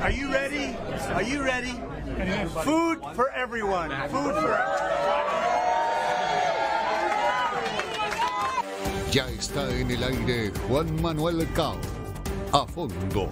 Are you ready? Are you ready? Food for everyone. Food for Ya está en el aire Juan Manuel Cao. A fondo.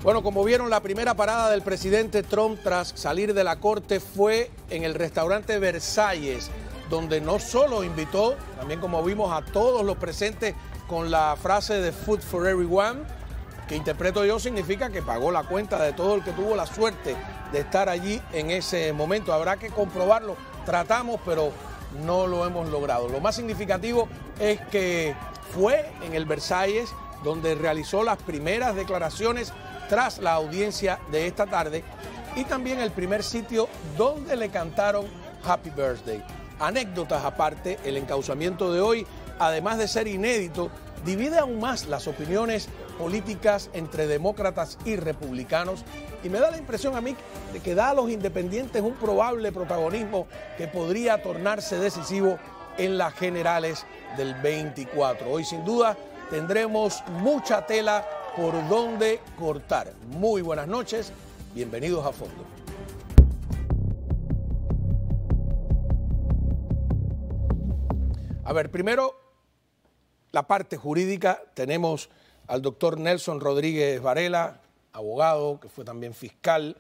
Bueno, como vieron, la primera parada del presidente Trump tras salir de la corte fue en el restaurante Versalles, donde no solo invitó, también como vimos, a todos los presentes con la frase de Food for Everyone, que interpreto yo significa que pagó la cuenta de todo el que tuvo la suerte de estar allí en ese momento. Habrá que comprobarlo, tratamos, pero no lo hemos logrado. Lo más significativo es que fue en el Versalles donde realizó las primeras declaraciones tras la audiencia de esta tarde y también el primer sitio donde le cantaron Happy Birthday. Anécdotas aparte, el encauzamiento de hoy, además de ser inédito, divide aún más las opiniones políticas entre demócratas y republicanos y me da la impresión a mí de que da a los independientes un probable protagonismo que podría tornarse decisivo en las generales del 24. Hoy sin duda tendremos mucha tela por donde cortar. Muy buenas noches, bienvenidos a Fondo. A ver, primero la parte jurídica. Tenemos al doctor Nelson Rodríguez Varela, abogado, que fue también fiscal,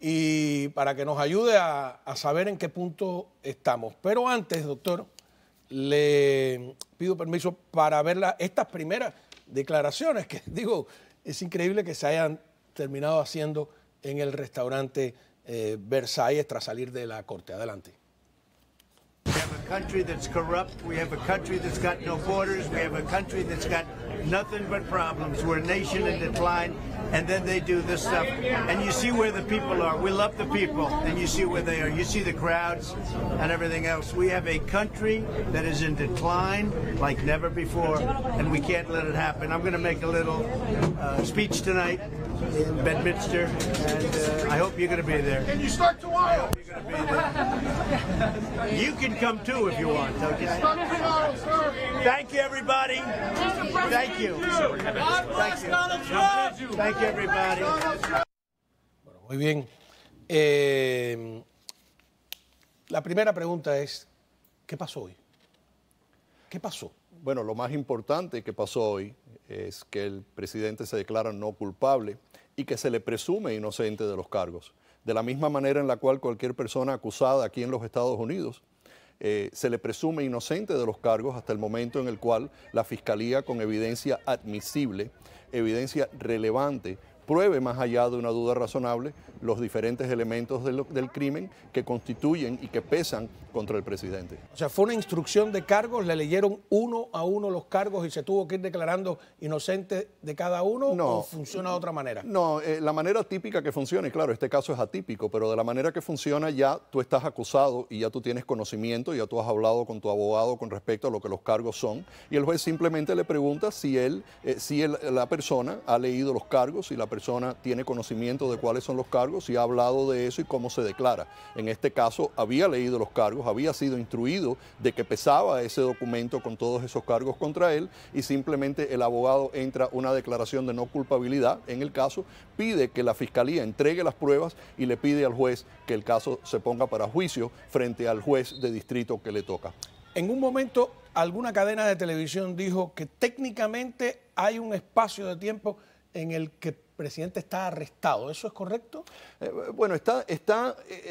y para que nos ayude a saber en qué punto estamos. Pero antes, doctor, le pido permiso para ver estas primeras declaraciones que, digo, es increíble que se hayan terminado haciendo en el restaurante Versalles tras salir de la corte. Adelante. We have a country that's corrupt. We have a country that's got no borders. We have a country that's got nothing but problems. We're a nation in decline, and then they do this stuff. And you see where the people are. We love the people, and you see where they are. You see the crowds and everything else. We have a country that is in decline like never before, and we can't let it happen. I'm going to make a little speech tonight in Bedminster, and I hope you're going to be there. Can you start tomorrow? You can come too if you want, okay? Start tomorrow, sir. Thank you, everybody. Thank you. Thank you. Thank you, everybody. Bueno, muy bien. La primera pregunta es, ¿qué pasó hoy? ¿Qué pasó? Bueno, lo más importante que pasó hoy es que el presidente se declara no culpable y que se le presume inocente de los cargos. De la misma manera en la cual cualquier persona acusada aquí en los Estados Unidos se le presume inocente de los cargos hasta el momento en el cual la Fiscalía, con evidencia admisible, evidencia relevante, pruebe más allá de una duda razonable los diferentes elementos del crimen que constituyen y que pesan contra el presidente. O sea, ¿fue una instrucción de cargos? ¿Le leyeron uno a uno los cargos y se tuvo que ir declarando inocente de cada uno? No, ¿o funciona de otra manera? No, la manera típica que funciona, y claro, este caso es atípico, pero de la manera que funciona ya tú estás acusado y ya tú tienes conocimiento, ya tú has hablado con tu abogado con respecto a lo que los cargos son, y el juez simplemente le pregunta si la persona ha leído los cargos, si la persona tiene conocimiento de cuáles son los cargos, si ha hablado de eso y cómo se declara. En este caso había leído los cargos, había sido instruido de que pesaba ese documento con todos esos cargos contra él y simplemente el abogado entra una declaración de no culpabilidad en el caso, pide que la Fiscalía entregue las pruebas y le pide al juez que el caso se ponga para juicio frente al juez de distrito que le toca. En un momento, alguna cadena de televisión dijo que técnicamente hay un espacio de tiempo en el que el presidente está arrestado. ¿Eso es correcto? Bueno,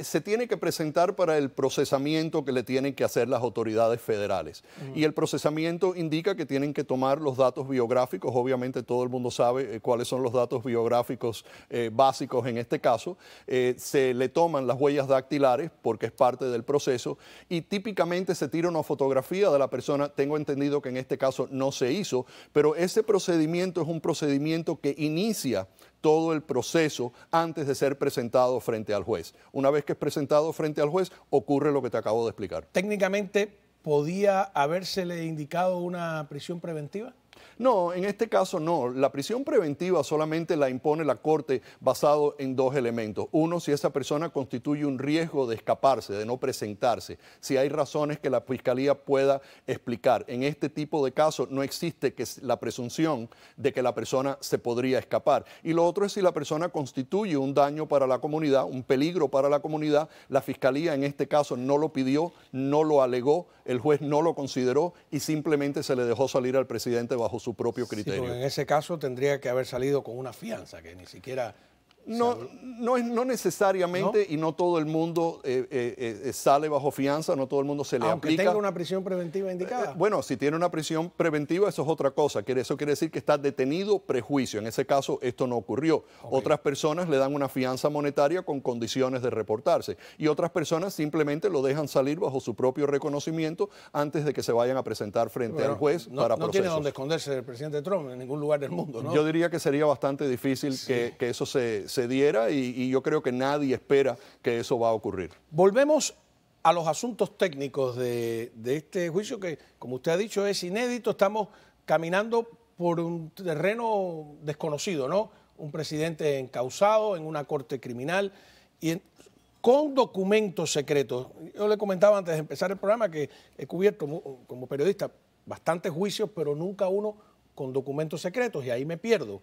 se tiene que presentar para el procesamiento que le tienen que hacer las autoridades federales. Y el procesamiento indica que tienen que tomar los datos biográficos. Obviamente todo el mundo sabe cuáles son los datos biográficos básicos en este caso. Se le toman las huellas dactilares porque es parte del proceso y típicamente se tira una fotografía de la persona. Tengo entendido que en este caso no se hizo, pero ese procedimiento es un procedimiento que inicia todo el proceso antes de ser presentado frente al juez. Una vez que es presentado frente al juez, ocurre lo que te acabo de explicar. ¿Técnicamente podía habérsele indicado una prisión preventiva? No, en este caso no. La prisión preventiva solamente la impone la Corte basado en dos elementos. Uno, si esa persona constituye un riesgo de escaparse, de no presentarse. Si hay razones que la Fiscalía pueda explicar. En este tipo de casos no existe la presunción de que la persona se podría escapar. Y lo otro es si la persona constituye un daño para la comunidad, un peligro para la comunidad. La Fiscalía en este caso no lo pidió, no lo alegó, el juez no lo consideró y simplemente se le dejó salir al presidente bajo su propio criterio. Sí, en ese caso tendría que haber salido con una fianza, que ni siquiera... No necesariamente, ¿no? Y no todo el mundo sale bajo fianza, no todo el mundo se le aunque aplica. tenga una prisión preventiva indicada. Bueno, si tiene una prisión preventiva, eso es otra cosa. Eso quiere decir que está detenido prejuicio. En ese caso, esto no ocurrió. Okay. Otras personas le dan una fianza monetaria con condiciones de reportarse. Y otras personas simplemente lo dejan salir bajo su propio reconocimiento antes de que se vayan a presentar frente al juez para procesos. No tiene dónde esconderse el presidente Trump en ningún lugar del mundo, ¿no? Yo diría que sería bastante difícil que eso se diera y yo creo que nadie espera que eso va a ocurrir. Volvemos a los asuntos técnicos de este juicio que, como usted ha dicho, es inédito. Estamos caminando por un terreno desconocido, ¿no? Un presidente encausado en una corte criminal y con documentos secretos. Yo le comentaba antes de empezar el programa que he cubierto como periodista bastantes juicios, pero nunca uno con documentos secretos y ahí me pierdo.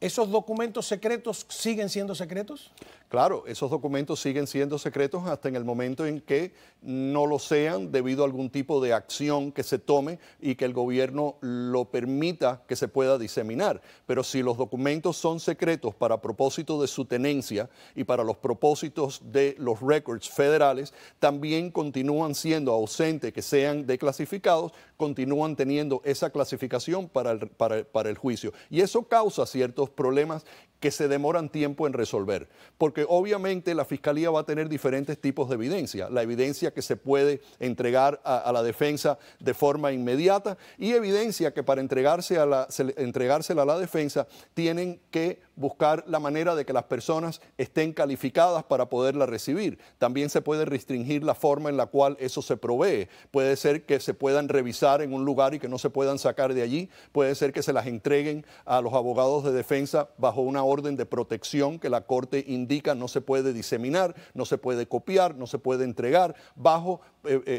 ¿Esos documentos secretos siguen siendo secretos? Claro, esos documentos siguen siendo secretos hasta en el momento en que no lo sean debido a algún tipo de acción que se tome y que el gobierno lo permita que se pueda diseminar. Pero si los documentos son secretos para propósito de su tenencia y para los propósitos de los records federales, también continúan siendo ausentes que sean declasificados, continúan teniendo esa clasificación para el juicio. Y eso causa ciertos problemas que se demoran tiempo en resolver, porque obviamente la Fiscalía va a tener diferentes tipos de evidencia, la evidencia que se puede entregar a la defensa de forma inmediata y evidencia que para entregársela a la defensa tienen que buscar la manera de que las personas estén calificadas para poderla recibir. También se puede restringir la forma en la cual eso se provee. Puede ser que se puedan revisar en un lugar y que no se puedan sacar de allí. Puede ser que se las entreguen a los abogados de defensa bajo una orden de protección que la Corte indica no se puede diseminar, no se puede copiar, no se puede entregar bajo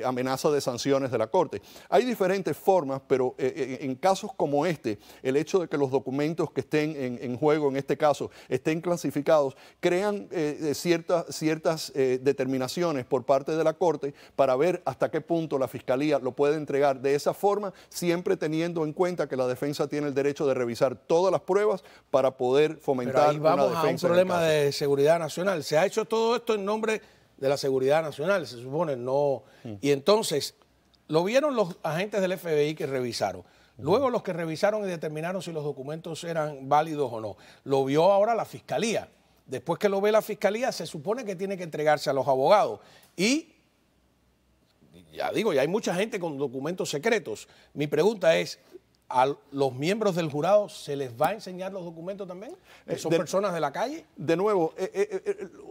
amenaza de sanciones de la Corte. Hay diferentes formas, pero en casos como este, el hecho de que los documentos que estén en juego en este caso estén clasificados, crean ciertas determinaciones por parte de la Corte para ver hasta qué punto la Fiscalía lo puede entregar de esa forma, siempre teniendo en cuenta que la defensa tiene el derecho de revisar todas las pruebas para poder fomentar una defensa. Pero ahí vamos a un problema de de seguridad nacional. Se ha hecho todo esto en nombre de la seguridad nacional, se supone, no. Y entonces, lo vieron los agentes del FBI que revisaron. Luego los que revisaron y determinaron si los documentos eran válidos o no. Lo vio ahora la Fiscalía. Después que lo ve la Fiscalía, se supone que tiene que entregarse a los abogados. Y, ya digo, ya hay mucha gente con documentos secretos. Mi pregunta es, ¿a los miembros del jurado se les va a enseñar los documentos también? ¿Que son personas de la calle? De nuevo,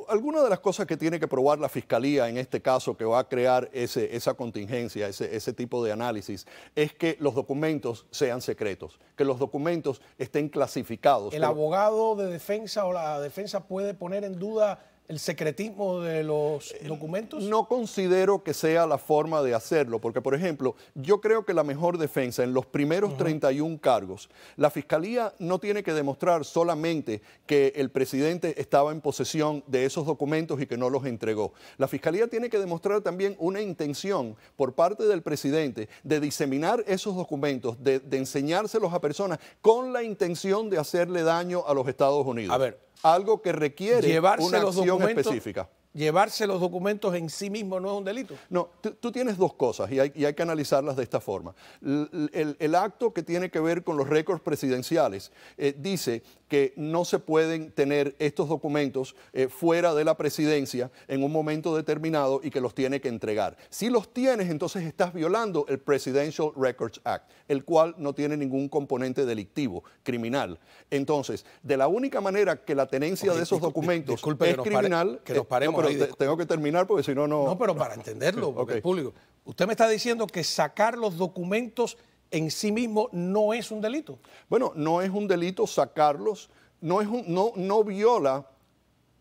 alguna de las cosas que tiene que probar la Fiscalía en este caso que va a crear esa contingencia, ese tipo de análisis, es que los documentos sean secretos, que los documentos estén clasificados. ¿El abogado de defensa o la defensa puede poner en duda el secretismo de los documentos? No considero que sea la forma de hacerlo, porque, por ejemplo, yo creo que la mejor defensa en los primeros 31 cargos, la Fiscalía no tiene que demostrar solamente que el presidente estaba en posesión de esos documentos y que no los entregó. La Fiscalía tiene que demostrar también una intención por parte del presidente de diseminar esos documentos, de enseñárselos a personas con la intención de hacerle daño a los Estados Unidos. A ver, algo que requiere una acción específica. ¿Llevarse los documentos en sí mismo no es un delito? No, tú tienes dos cosas y hay que analizarlas de esta forma. El acto que tiene que ver con los récords presidenciales dice que no se pueden tener estos documentos fuera de la presidencia en un momento determinado y que los tiene que entregar. Si los tienes, entonces estás violando el Presidential Records Act, el cual no tiene ningún componente delictivo, criminal. Entonces, de la única manera que la tenencia de esos documentos es criminal... que nos paremos ahí. Tengo que terminar porque si no, no... No, pero para entenderlo, porque el público... Usted me está diciendo que sacar los documentos en sí mismo no es un delito. Bueno, no es un delito sacarlos, no viola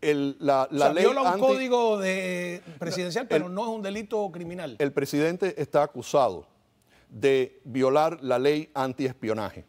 la O sea, ley viola un código presidencial, pero no es un delito criminal. El presidente está acusado de violar la ley antiespionaje.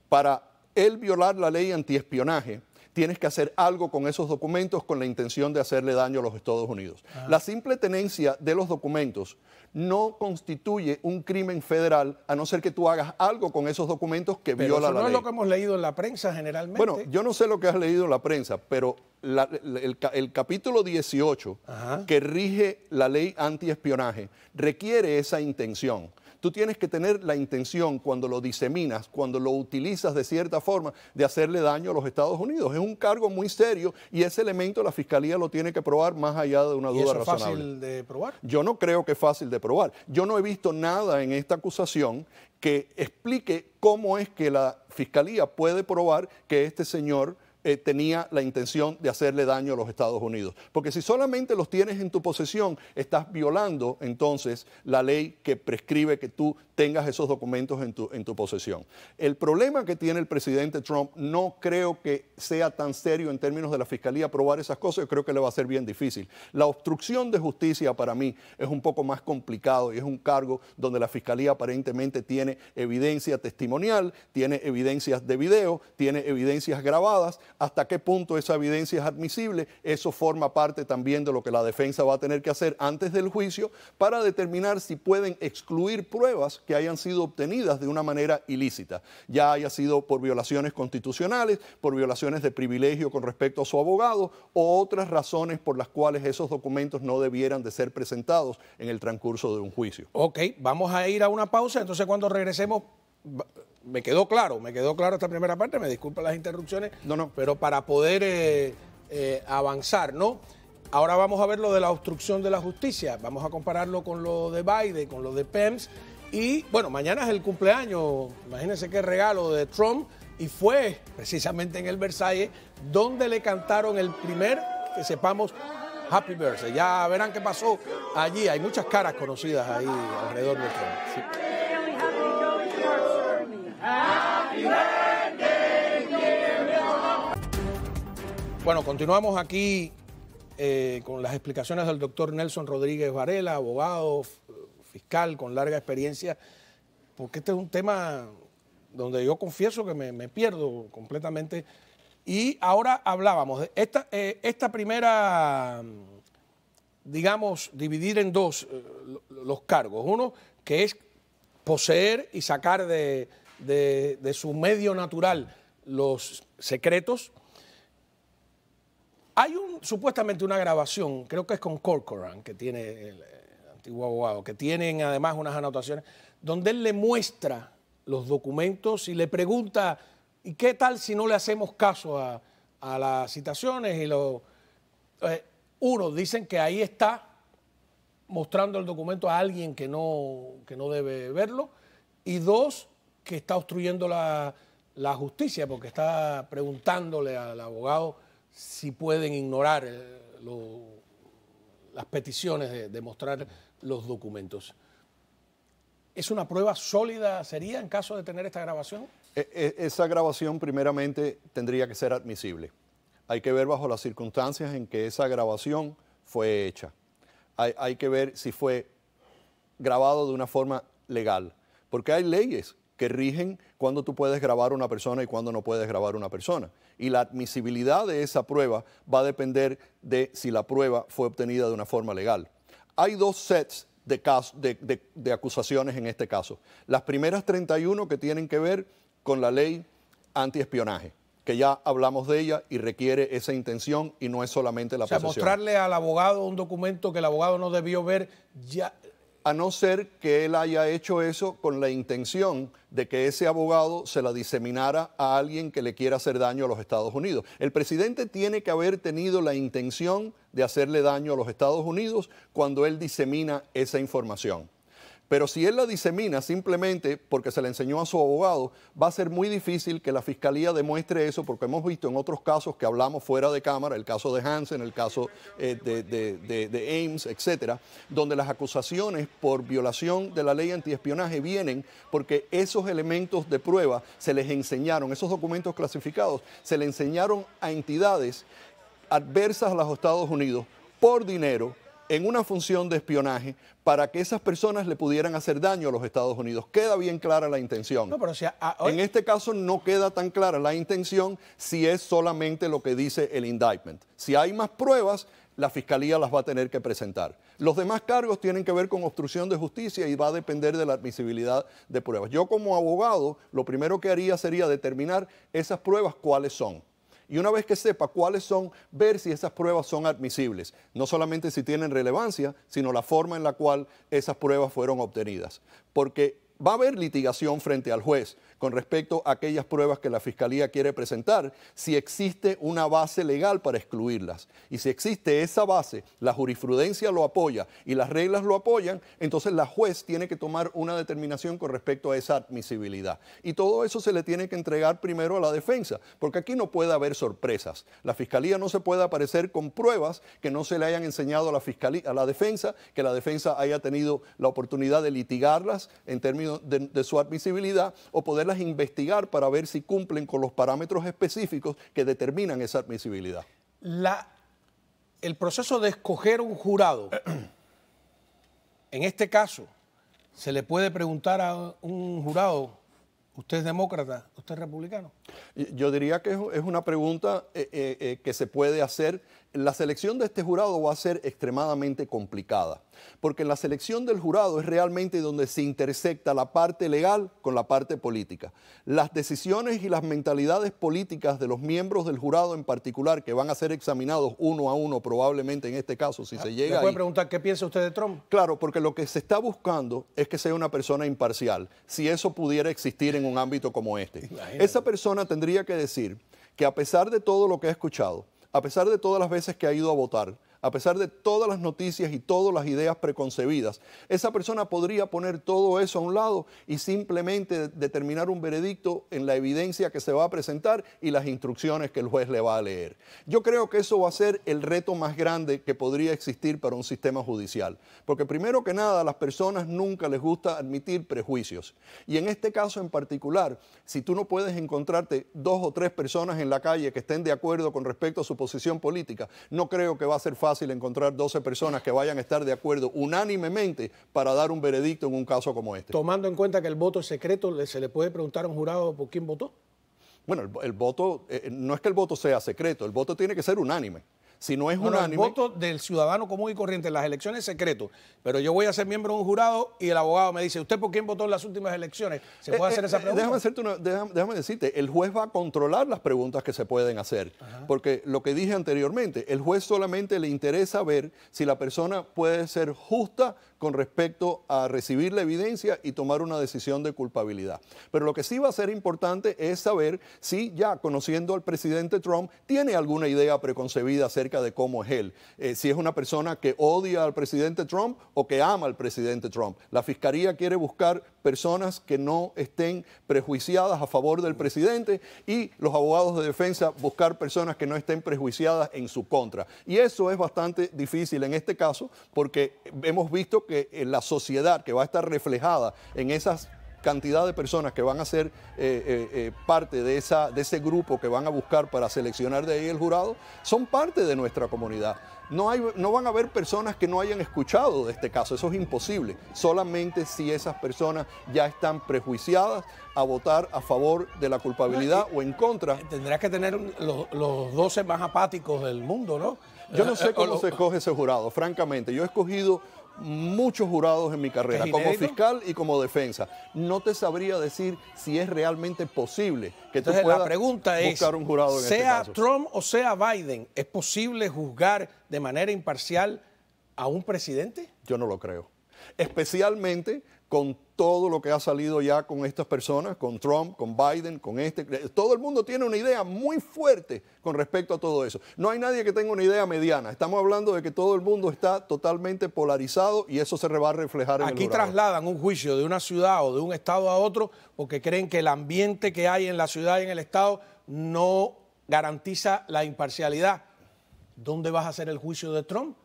Para él violar la ley antiespionaje, tienes que hacer algo con esos documentos con la intención de hacerle daño a los Estados Unidos. La simple tenencia de los documentos no constituye un crimen federal a no ser que tú hagas algo con esos documentos que Pero viola eso la no ley. es lo que hemos leído en la prensa generalmente. Bueno, yo no sé lo que has leído en la prensa, pero el capítulo 18 que rige la ley antiespionaje requiere esa intención. Tú tienes que tener la intención cuando lo diseminas, cuando lo utilizas de cierta forma, de hacerle daño a los Estados Unidos. Es un cargo muy serio y ese elemento la Fiscalía lo tiene que probar más allá de una ¿Y duda eso es razonable. fácil de probar? Yo no creo que es fácil de probar. Yo no he visto nada en esta acusación que explique cómo es que la Fiscalía puede probar que este señor tenía la intención de hacerle daño a los Estados Unidos. Porque si solamente los tienes en tu posesión, estás violando entonces la ley que prescribe que tú tengas esos documentos en tu posesión. El problema que tiene el presidente Trump no creo que sea tan serio en términos de la Fiscalía probar esas cosas, yo creo que le va a ser bien difícil. La obstrucción de justicia para mí es un poco más complicado y es un cargo donde la Fiscalía aparentemente tiene evidencia testimonial, tiene evidencias de video, tiene evidencias grabadas. ¿Hasta qué punto esa evidencia es admisible? Eso forma parte también de lo que la defensa va a tener que hacer antes del juicio para determinar si pueden excluir pruebas que hayan sido obtenidas de una manera ilícita, ya haya sido por violaciones constitucionales, por violaciones de privilegio con respecto a su abogado o otras razones por las cuales esos documentos no debieran de ser presentados en el transcurso de un juicio. Ok, vamos a ir a una pausa, entonces cuando regresemos, me quedó claro esta primera parte, me disculpan las interrupciones, pero para poder avanzar, ¿no? Ahora vamos a ver lo de la obstrucción de la justicia, vamos a compararlo con lo de Biden, con lo de Pence, y bueno, mañana es el cumpleaños, imagínense qué regalo de Trump, y fue precisamente en el Versalles donde le cantaron el primer, que sepamos, Happy Birthday. Ya verán qué pasó allí, hay muchas caras conocidas ahí alrededor de Trump. Sí. Bueno, continuamos aquí con las explicaciones del doctor Nelson Rodríguez Varela, abogado, fiscal con larga experiencia, porque este es un tema donde yo confieso que me pierdo completamente. Y ahora hablábamos de esta primera, digamos, dividir en dos los cargos. Uno que es poseer y sacar de su medio natural los secretos. Hay supuestamente una grabación, creo que es con Corcoran, que tiene el antiguo abogado, que tienen además unas anotaciones, donde él le muestra los documentos y le pregunta, ¿y qué tal si no le hacemos caso a las citaciones? Uno, dicen que ahí está mostrando el documento a alguien que no debe verlo, y dos, que está obstruyendo la justicia, porque está preguntándole al abogado si pueden ignorar las peticiones de mostrar los documentos. ¿Es una prueba sólida, sería, en caso de tener esta grabación? Esa grabación primeramente tendría que ser admisible. Hay que ver bajo las circunstancias en que esa grabación fue hecha. Hay que ver si fue grabado de una forma legal, porque hay leyes que rigen cuándo tú puedes grabar a una persona y cuándo no puedes grabar a una persona. Y la admisibilidad de esa prueba va a depender de si la prueba fue obtenida de una forma legal. Hay dos sets de acusaciones en este caso. Las primeras 31 que tienen que ver con la ley antiespionaje, que ya hablamos de ella y requiere esa intención y no es solamente la posesión. Mostrarle al abogado un documento que el abogado no debió ver ya. A no ser que él haya hecho eso con la intención de que ese abogado se la diseminara a alguien que le quiera hacer daño a los Estados Unidos. El presidente tiene que haber tenido la intención de hacerle daño a los Estados Unidos cuando él disemina esa información. Pero si él la disemina simplemente porque se la enseñó a su abogado, va a ser muy difícil que la fiscalía demuestre eso, porque hemos visto en otros casos que hablamos fuera de cámara, el caso de Hansen, el caso de Ames, etcétera, donde las acusaciones por violación de la ley antiespionaje vienen porque esos elementos de prueba se les enseñaron, esos documentos clasificados se le enseñaron a entidades adversas a los Estados Unidos por dinero en una función de espionaje para que esas personas le pudieran hacer daño a los Estados Unidos. Queda bien clara la intención. No, pero en este caso no queda tan clara la intención si es solamente lo que dice el indictment. Si hay más pruebas, la fiscalía las va a tener que presentar. Los demás cargos tienen que ver con obstrucción de justicia y va a depender de la admisibilidad de pruebas. Yo como abogado, lo primero que haría sería determinar esas pruebas cuáles son. Y una vez que sepa cuáles son, ver si esas pruebas son admisibles. No solamente si tienen relevancia, sino la forma en la cual esas pruebas fueron obtenidas. Porque va a haber litigación frente al juez con respecto a aquellas pruebas que la Fiscalía quiere presentar, si existe una base legal para excluirlas. Y si existe esa base, la jurisprudencia lo apoya y las reglas lo apoyan, entonces la juez tiene que tomar una determinación con respecto a esa admisibilidad. Y todo eso se le tiene que entregar primero a la defensa, porque aquí no puede haber sorpresas. La Fiscalía no se puede aparecer con pruebas que no se le hayan enseñado a la defensa, que la defensa haya tenido la oportunidad de litigarlas en términos de su admisibilidad o poderlas investigar para ver si cumplen con los parámetros específicos que determinan esa admisibilidad. El proceso de escoger un jurado, en este caso, se le puede preguntar a un jurado, ¿usted es demócrata? ¿Usted es republicano? Yo diría que es una pregunta que se puede hacer. La selección de este jurado va a ser extremadamente complicada, porque en la selección del jurado es realmente donde se intersecta la parte legal con la parte política. Las decisiones y las mentalidades políticas de los miembros del jurado en particular, que van a ser examinados uno a uno probablemente en este caso, si se llega ¿Me puede ahí. preguntar qué piensa usted de Trump? Claro, porque lo que se está buscando es que sea una persona imparcial, si eso pudiera existir en un ámbito como este. Imagínate. Esa persona tendría que decir que a pesar de todo lo que ha escuchado, a pesar de todas las veces que ha ido a votar, a pesar de todas las noticias y todas las ideas preconcebidas, esa persona podría poner todo eso a un lado y simplemente determinar un veredicto en la evidencia que se va a presentar y las instrucciones que el juez le va a leer. Yo creo que eso va a ser el reto más grande que podría existir para un sistema judicial, porque primero que nada a las personas nunca les gusta admitir prejuicios. Y en este caso en particular, si tú no puedes encontrarte 2 o 3 personas en la calle que estén de acuerdo con respecto a su posición política, no creo que va a ser fácil encontrar 12 personas que vayan a estar de acuerdo unánimemente para dar un veredicto en un caso como este. Tomando en cuenta que el voto es secreto, ¿se le puede preguntar a un jurado por quién votó? Bueno, el voto, no es que el voto sea secreto, el voto tiene que ser unánime. Si no es unánime... El voto del ciudadano común y corriente en las elecciones es secreto, pero yo voy a ser miembro de un jurado y el abogado me dice, ¿usted por quién votó en las últimas elecciones? ¿Se puede hacer esa pregunta? Déjame decirte, el juez va a controlar las preguntas que se pueden hacer, porque lo que dije anteriormente, el juez solamente le interesa ver si la persona puede ser justa con respecto a recibir la evidencia y tomar una decisión de culpabilidad. Pero lo que sí va a ser importante es saber si ya conociendo al presidente Trump tiene alguna idea preconcebida acerca de cómo es él. Si es una persona que odia al presidente Trump o que ama al presidente Trump. La Fiscalía quiere buscar personas que no estén prejuiciadas a favor del presidente y los abogados de defensa buscar personas que no estén prejuiciadas en su contra. Y eso es bastante difícil en este caso porque hemos visto que la sociedad que va a estar reflejada en esas cantidad de personas que van a ser parte de ese grupo que van a buscar para seleccionar de ahí el jurado, son parte de nuestra comunidad. No van a haber personas que no hayan escuchado de este caso, eso es imposible. Solamente si esas personas ya están prejuiciadas a votar a favor de la culpabilidad o en contra. Tendrás que tener los 12 más apáticos del mundo, ¿no? Yo no sé cómo se escoge ese jurado, francamente. Yo he escogido muchos jurados en mi carrera, como fiscal y como defensa. No te sabría decir si es realmente posible que tú puedas la pregunta buscar un jurado en este caso. Sea Trump o sea Biden, ¿es posible juzgar de manera imparcial a un presidente? Yo no lo creo. Especialmente con todo lo que ha salido ya con estas personas, con Trump, con Biden, con todo el mundo tiene una idea muy fuerte con respecto a todo eso. No hay nadie que tenga una idea mediana. Estamos hablando de que todo el mundo está totalmente polarizado y eso se va a reflejar en el Aquí jurado. trasladan un juicio de una ciudad o de un estado a otro porque creen que el ambiente que hay en la ciudad y en el estado no garantiza la imparcialidad. ¿Dónde vas a hacer el juicio de Trump?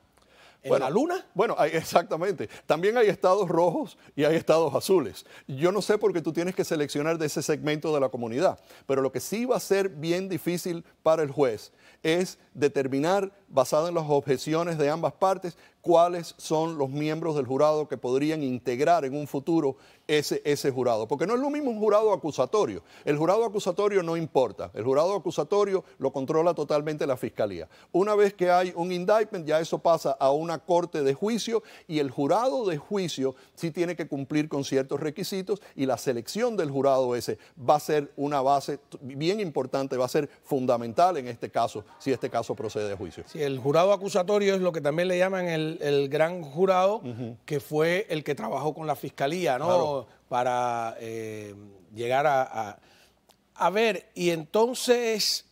¿En la luna? Bueno, exactamente. También hay estados rojos y hay estados azules. Yo no sé por qué tú tienes que seleccionar de ese segmento de la comunidad, pero lo que sí va a ser bien difícil para el juez es determinar, basado en las objeciones de ambas partes, cuáles son los miembros del jurado que podrían integrar en un futuro ese jurado. Porque no es lo mismo un jurado acusatorio. El jurado acusatorio no importa. El jurado acusatorio lo controla totalmente la fiscalía. Una vez que hay un indictment, ya eso pasa a una corte de juicio y el jurado de juicio sí tiene que cumplir con ciertos requisitos y la selección del jurado ese va a ser una base bien importante, va a ser fundamental en este caso, si este caso procede a juicio. Sí, el jurado acusatorio es lo que también le llaman el gran jurado, que fue el que trabajó con la fiscalía, ¿no? Claro. Para llegar a ver, y entonces,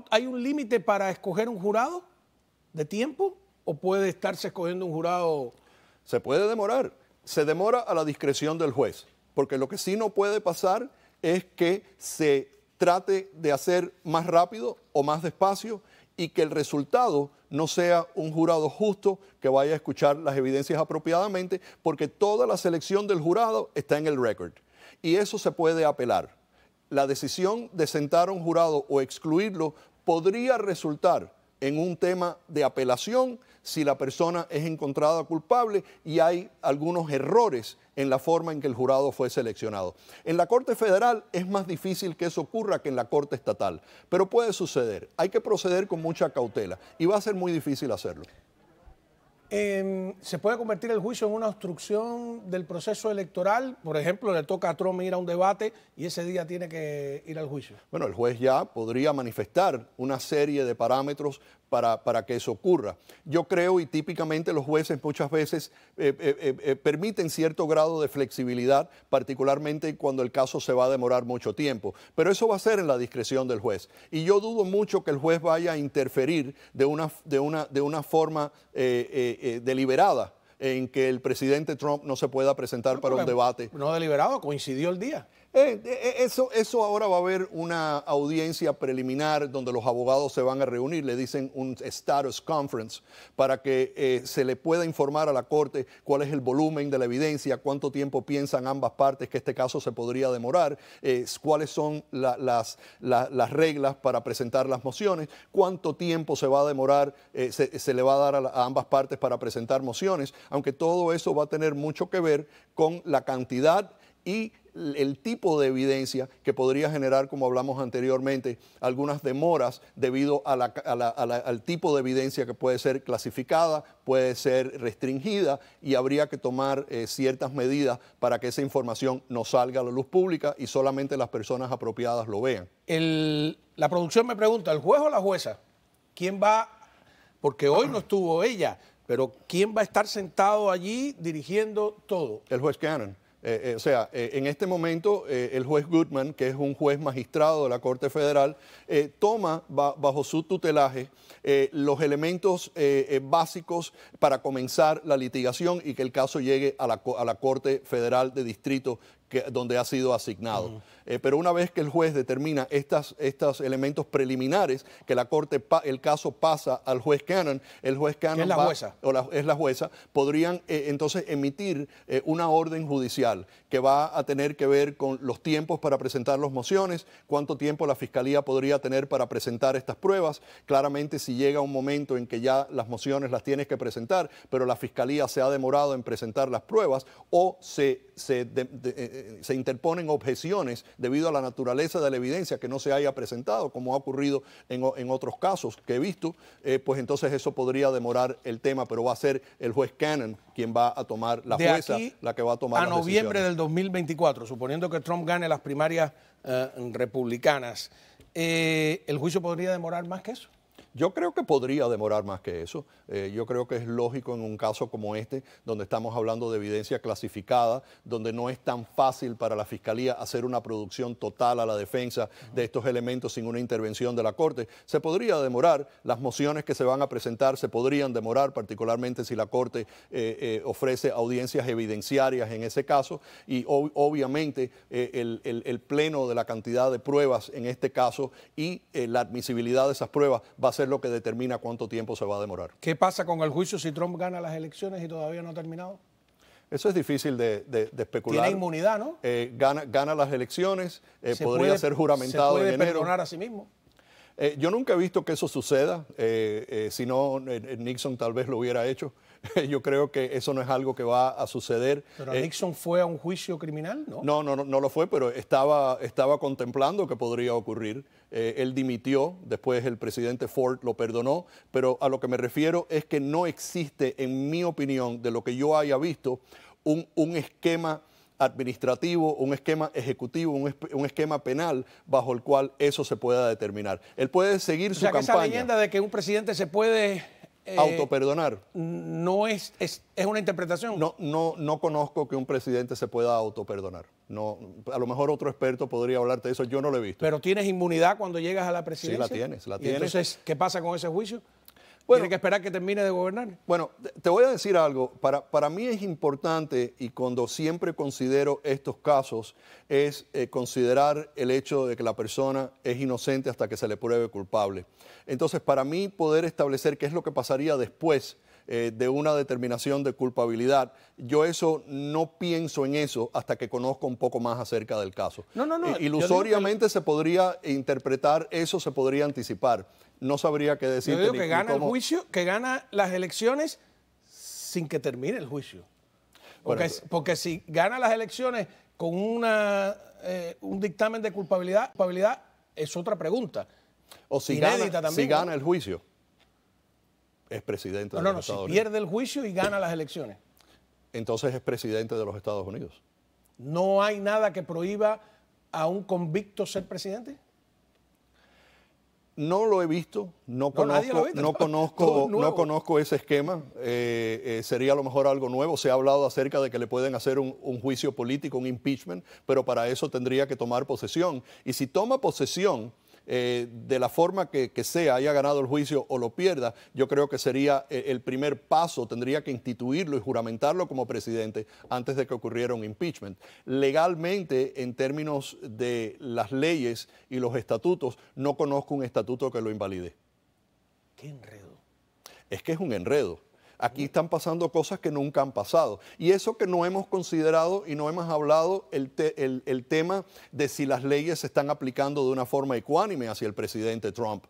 ¿hay un límite para escoger un jurado de tiempo o puede estarse escogiendo un jurado? Se puede demorar, se demora a la discreción del juez, porque lo que sí no puede pasar es que se trate de hacer más rápido o más despacio y que el resultado no sea un jurado justo que vaya a escuchar las evidencias apropiadamente, porque toda la selección del jurado está en el récord y eso se puede apelar. La decisión de sentar a un jurado o excluirlo podría resultar en un tema de apelación si la persona es encontrada culpable y hay algunos errores en la forma en que el jurado fue seleccionado. En la Corte Federal es más difícil que eso ocurra que en la Corte Estatal, pero puede suceder. Hay que proceder con mucha cautela y va a ser muy difícil hacerlo. ¿Se puede convertir el juicio en una obstrucción del proceso electoral? Por ejemplo, le toca a Trump ir a un debate y ese día tiene que ir al juicio. Bueno, el juez ya podría manifestar una serie de parámetros para que eso ocurra. Yo creo, y típicamente los jueces muchas veces permiten cierto grado de flexibilidad, particularmente cuando el caso se va a demorar mucho tiempo. Pero eso va a ser en la discreción del juez. Y yo dudo mucho que el juez vaya a interferir de una forma deliberada en que el presidente Trump no se pueda presentar para un debate. No deliberado, coincidió el día. Eso ahora va a haber una audiencia preliminar donde los abogados se van a reunir, le dicen un status conference, para que se le pueda informar a la Corte cuál es el volumen de la evidencia, cuánto tiempo piensan ambas partes que este caso se podría demorar, cuáles son las reglas para presentar las mociones, cuánto tiempo se va a demorar, se le va a dar a ambas partes para presentar mociones, aunque todo eso va a tener mucho que ver con la cantidad y el tipo de evidencia que podría generar, como hablamos anteriormente, algunas demoras debido al tipo de evidencia que puede ser clasificada, puede ser restringida y habría que tomar ciertas medidas para que esa información no salga a la luz pública y solamente las personas apropiadas lo vean. La producción me pregunta, ¿el juez o la jueza? ¿Quién va? Porque hoy no estuvo ella, pero ¿quién va a estar sentado allí dirigiendo todo? El juez Cannon. En este momento el juez Goodman, que es un juez magistrado de la Corte Federal, toma bajo su tutelaje los elementos básicos para comenzar la litigación y que el caso llegue a la Corte Federal de Distrito donde ha sido asignado. Pero una vez que el juez determina estos elementos preliminares, que el caso pasa al juez Cannon, el juez Cannon es la jueza. Es la jueza, podrían entonces emitir una orden judicial que va a tener que ver con los tiempos para presentar las mociones, cuánto tiempo la Fiscalía podría tener para presentar estas pruebas. Claramente, si llega un momento en que ya las mociones las tienes que presentar, pero la Fiscalía se ha demorado en presentar las pruebas o se interponen objeciones debido a la naturaleza de la evidencia que no se haya presentado, como ha ocurrido en otros casos que he visto, pues entonces eso podría demorar el tema, pero va a ser el juez Cannon quien va a tomar, la jueza la que va a tomar las decisiones. A noviembre del 2024, suponiendo que Trump gane las primarias republicanas, ¿el juicio podría demorar más que eso? Yo creo que podría demorar más que eso. Yo creo que es lógico en un caso como este, donde estamos hablando de evidencia clasificada, donde no es tan fácil para la Fiscalía hacer una producción total a la defensa de estos elementos sin una intervención de la Corte. Se podría demorar, las mociones que se van a presentar se podrían demorar, particularmente si la Corte ofrece audiencias evidenciarias en ese caso, y obviamente el pleno de la cantidad de pruebas en este caso y la admisibilidad de esas pruebas va a ser lo que determina cuánto tiempo se va a demorar. ¿Qué pasa con el juicio si Trump gana las elecciones y todavía no ha terminado? Eso es difícil de especular. Tiene inmunidad, ¿no? Gana las elecciones, podría ser juramentado en enero. ¿Se puede perdonar a sí mismo? Yo nunca he visto que eso suceda, si no Nixon tal vez lo hubiera hecho. Yo creo que eso no es algo que va a suceder. ¿Pero Nixon fue a un juicio criminal? No, no lo fue, pero estaba contemplando que podría ocurrir. Él dimitió, después el presidente Ford lo perdonó, pero a lo que me refiero es que no existe, en mi opinión, de lo que yo haya visto, un esquema administrativo, un esquema ejecutivo, un esquema penal bajo el cual eso se pueda determinar. Él puede seguir su campaña. Esa leyenda de que un presidente se puede autoperdonar. No es una interpretación. No conozco que un presidente se pueda autoperdonar. No, a lo mejor otro experto podría hablarte de eso, yo no lo he visto. Pero tienes inmunidad cuando llegas a la presidencia. Sí, la tienes. ¿Y entonces qué pasa con ese juicio? Bueno, ¿Tiene que esperar que termine de gobernar? Bueno, te voy a decir algo. Para mí es importante, y cuando siempre considero estos casos, es considerar el hecho de que la persona es inocente hasta que se le pruebe culpable. Entonces, para mí poder establecer qué es lo que pasaría después de una determinación de culpabilidad, yo no pienso en eso hasta que conozco un poco más acerca del caso. No. Ilusoriamente se podría interpretar eso, se podría anticipar. No sabría qué decir. Yo digo que gana el juicio, que gana las elecciones sin que termine el juicio. Porque si gana las elecciones con un dictamen de culpabilidad es otra pregunta. O si gana el juicio, es presidente de los Estados Unidos. Si pierde el juicio y gana las elecciones. Entonces es presidente de los Estados Unidos. ¿No hay nada que prohíba a un convicto ser presidente? No lo he visto, no conozco ese esquema. Sería a lo mejor algo nuevo. Se ha hablado acerca de que le pueden hacer un juicio político, un impeachment, pero para eso tendría que tomar posesión. Y si toma posesión, de la forma que sea, haya ganado el juicio o lo pierda, yo creo que sería el primer paso, tendría que instituirlo y juramentarlo como presidente antes de que ocurriera un impeachment. Legalmente, en términos de las leyes y los estatutos, no conozco un estatuto que lo invalide. ¡Qué enredo! Es que es un enredo. Aquí están pasando cosas que nunca han pasado. Y eso que no hemos considerado y no hemos hablado, el tema de si las leyes se están aplicando de una forma ecuánime hacia el presidente Trump,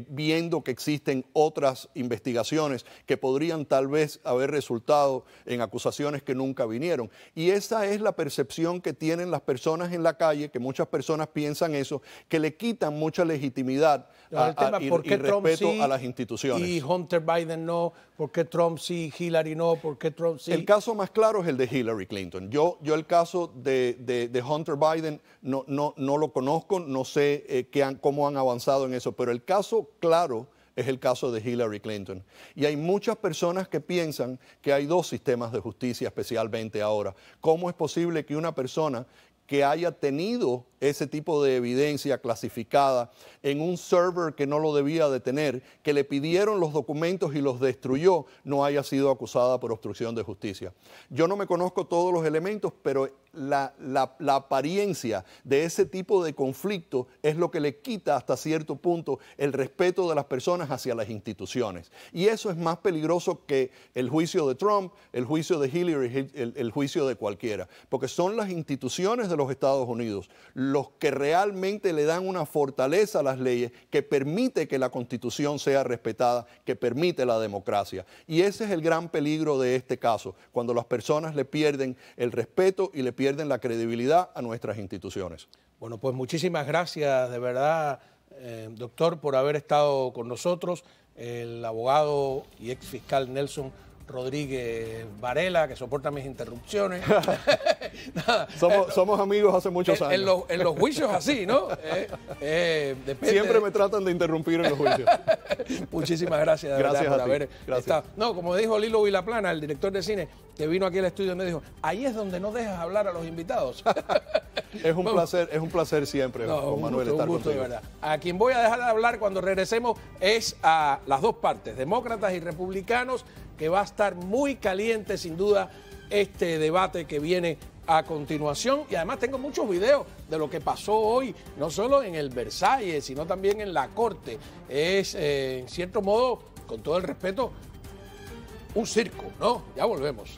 viendo que existen otras investigaciones que podrían tal vez haber resultado en acusaciones que nunca vinieron. Y esa es la percepción que tienen las personas en la calle, que muchas personas piensan eso, que le quitan mucha legitimidad y respeto a las instituciones. Y Hunter Biden no, ¿por qué Trump sí, Hillary no, por qué Trump sí? El caso más claro es el de Hillary Clinton. Yo el caso de Hunter Biden no lo conozco, no sé cómo han avanzado en eso, pero el caso claro es el caso de Hillary Clinton. Y hay muchas personas que piensan que hay dos sistemas de justicia, especialmente ahora. ¿Cómo es posible que una persona que haya tenido ese tipo de evidencia clasificada en un server que no lo debía de tener, que le pidieron los documentos y los destruyó, no haya sido acusada por obstrucción de justicia? Yo no me conozco todos los elementos, pero la apariencia de ese tipo de conflicto es lo que le quita hasta cierto punto el respeto de las personas hacia las instituciones. Y eso es más peligroso que el juicio de Trump, el juicio de Hillary, el juicio de cualquiera, porque son las instituciones de los Estados Unidos los que realmente le dan una fortaleza a las leyes que permite que la Constitución sea respetada, que permite la democracia. Y ese es el gran peligro de este caso, cuando las personas le pierden el respeto y le pierden la credibilidad a nuestras instituciones. Bueno, pues muchísimas gracias, de verdad, doctor, por haber estado con nosotros. El abogado y ex fiscal Nelson Rodríguez Varela, que soporta mis interrupciones. Nada, Somos amigos hace muchos años. en los juicios así, ¿no? Depende. Siempre me tratan de interrumpir en los juicios. Muchísimas gracias, de Gracias verdad, por a ti. haber Gracias. estado. No, como dijo Lilo Vilaplana, el director de cine, que vino aquí al estudio, me dijo, ahí es donde no dejas hablar a los invitados. Es un placer siempre, No, Juan un Manuel, gusto, estar un gusto, de contigo. verdad. A quien voy a dejar de hablar cuando regresemos es a las dos partes, demócratas y republicanos, que va a estar muy caliente sin duda este debate que viene a continuación. Y además tengo muchos videos de lo que pasó hoy, no solo en el Versalles, sino también en la Corte. Es, en cierto modo, con todo el respeto, un circo, ¿no? Ya volvemos.